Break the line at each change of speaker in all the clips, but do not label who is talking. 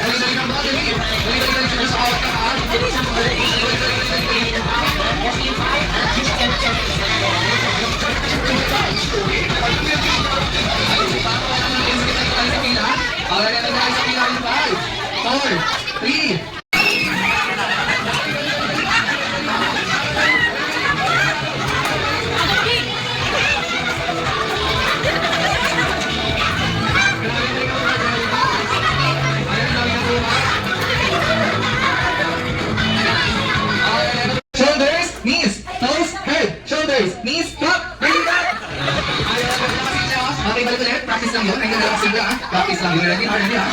Dali-dali ng baka, dali. Dali-dali sila sa kawat ka, ha? Alright, na tayo sa pila in 5, 4, 3, shoulders, knees, toes, head, shoulders, knees, clap, ready, clap. Okay, balik ulit. Practice lang yun. Ay, nalakasig lang, ha? Practice lang yun. Ready, ready, ha?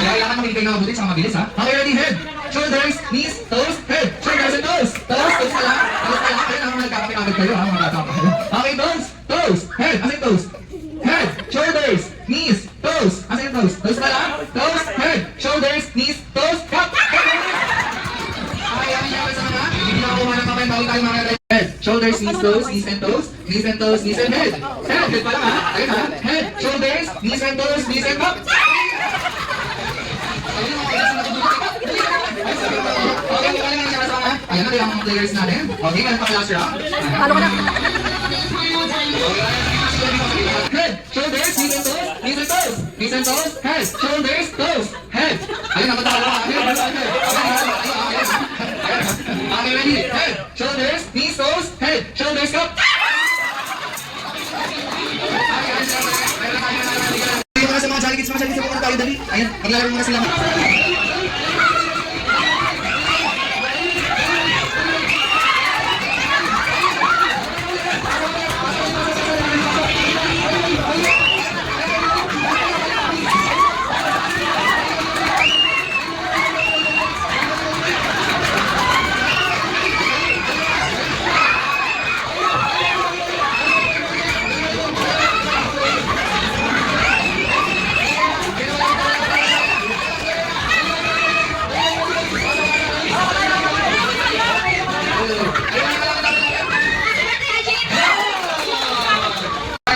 Kaya kailangan makinig na mabuti, saka mabilis, ha? Okay, ready, head, shoulders, knees, toes, head, shoulders and toes. Toes, toes pala. Toes pala. Ayun, ang nagkakapit-kapit kayo, ha? Mga bata pa kayo. Okay, toes, toes, head, asan yung toes? Head, shoulders, knees, toes. Asan yung toes? Toes pala. Toes, head, shoulders, knees, toes, clap. Okay, yan sa mga. Hindi na ako manang kapay. Bawal tayo mga head, shoulders, knees, toes, knees and toes, knees and toes, knees and head. Head pala, ha? Ayun, ha? Head, shoulders, knees and toes, knees and clap. Okay, wala nga siya sa mga. Ayan na yung players natin. Okay, meron pang last round.
Halo ka na.
Head, shoulders, knees and toes, knees and toes, knees and toes, head, shoulders, toes, head. Ayun, nakatawa ka. Okay, ready? Head, shoulders, knees, toes, head, shoulders, up. Ayun mga sa mga Jolly Kids, mga Jolly Kids, muna tayo, dali. Ayun, maglalaro muna sila.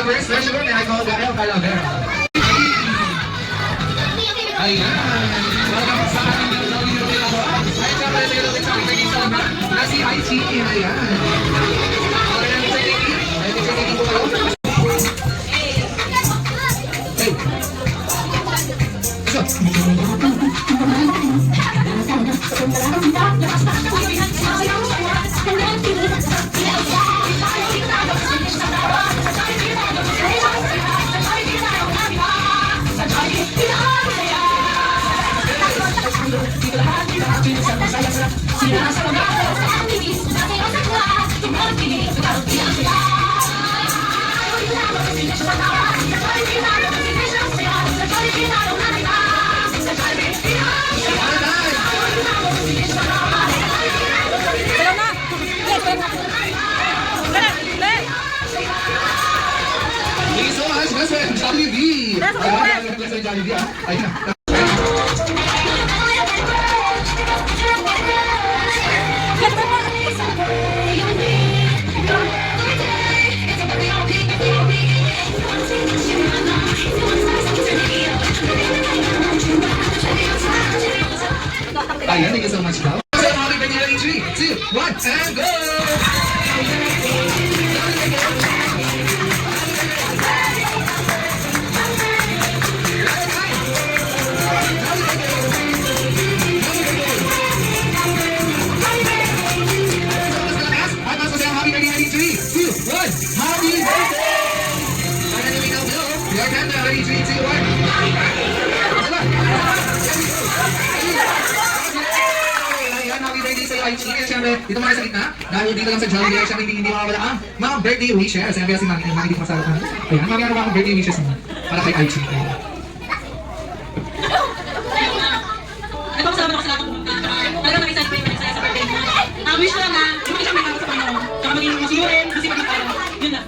First session, may I call Gael Calavera. Ayan. Welcome sa ating Jolly Rocket ako. Ay, syempre sa iyo sa aking naging salama na si Aichi. Ayan. Okay, namin sa Niki. Ay, sa Niki ko kayo. Hey. Thank you so much, best friend, Jollibee. Ayan, best friend, Jollibee, ah. Ayan. Ayan, thank you so much, Val. So, mga kaibigan, 3, 2, 1, and go! Happy birthday! ready, 3, 2, 1. Ayan, happy birthday sa'yo, Aichi. At syempre, dito muna sa gitna. Dahil dito lang sa Jollibee, syempre hindi mawawala ang mga birthday wishes. Ayan, kaya si Mami, Mami dito masarap na. Ayan, Mami, ano ba ang birthday wishes mo? Para kay Aichi. Ayan.
Nagpapasalamat ako sa lahat ng pumunta. Talagang nag-excited ko yung nagsaya sa birthday mo. Wish ko lang na, lumaki siya may tao sa Panginoon. Tsaka maging masunurin, masipag na tayo. Yun lang.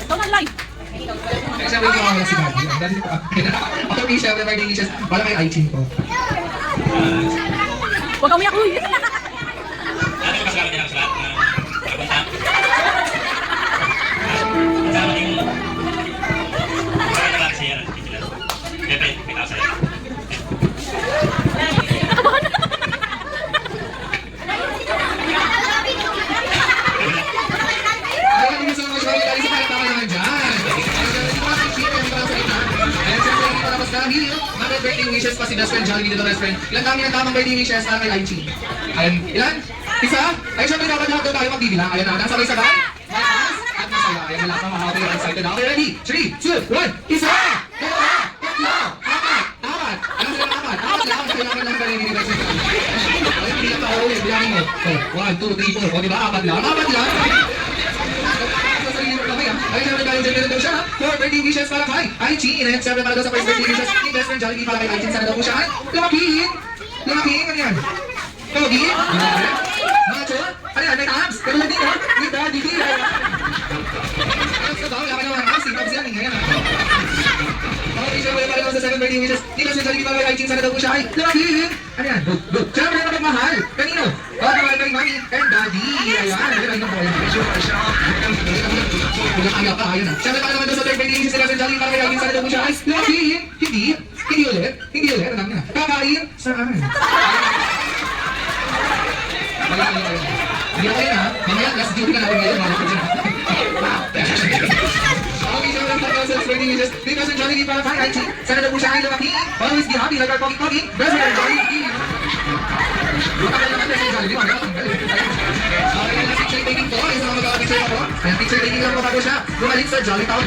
Ikaw na live.
Kaya syempre, hindi mawawala si Mami. Ayan, dahil dito ako. Okay, syempre, birthday wishes para kay Aichi ko.
Huwag kang umiyak, uy.
Ano ko kasama din ako sa lahat na napunta? Kasama din yung para nalang siya ng Pilipinas. Siyempre, kita ko sa'yo.
Ayan, thank you so much, Mami. Dahil sa palakpakan naman dyan. Ayan, dito mga Aichi, ayan, para sa gitna. Ayan, syempre, hindi pa tapos dahil mga birthday wishes pa si best friend Jollibee dito, best friend. Ilan kami ang tamang birthday wishes para kay Aichi? Ayan, ilan? Isa? Ay, syempre, dapat lahat daw tayo magbibilang. Ayan na, sabay-sabay. Mataas at masaya. Ayan, wala pa mga okay, excited na. Okay, ready? 3, 2, 1. Isa! Dalawa! Tatlo! Apat! Ano sila ng apat? Apat lang. Kailangan lang kanina ni best friend. Ayan, hindi lang pa ako ulit. Bilangin mo. 1, 2, 3, 4. O, diba? Apat lang. Apat lang. Ay, syempre dahil dyan daw siya, for birthday wishes para kay Aichi. And syempre para daw sa first birthday wishes ni best friend Jollibee para kay Aichi. Sana daw po siya ay lumakihin. Lumakihin, ano yan? Pogi? Macho? Ano yan? May abs? Katulad dito? With daddy D. Abs na ba? Wala ka naman abs. Abs yan eh. Ayan. Okay, syempre para daw sa second birthday wishes ni best friend Jollibee para kay Aichi. Sana daw po siya ay lumakihin. Ano yan? Good. Syempre na magmahal. Kanino? Para kay Mami and Daddy. Ayan. Ayan na po. Walang ayaw ka, ayun na. Siyempre para naman doon sa third birthday wishes nila sa Jollibee para kay Alvin sana daw po siya ay lumakihin. Hindi ulit. Hindi ulit. Alam niya. Kakain. Saan? Hindi ako yun ha. Mamaya, last duty ka natin ngayon. Mga ko dyan ha. Okay, siyempre lang para sa birthday wishes ni Best Friend Jollibee para kay Aichi. Sana daw po siya ay lumakihin. Always be happy like our pogi-pogi. Best Friend Jollibee. Matagal naman Best Friend Jollibee. Matagal. Okay, last picture taking po. Isa mga magkakapicture ako. Ayan, picture taking lang po bago siya. Bumalik sa Jolly Town.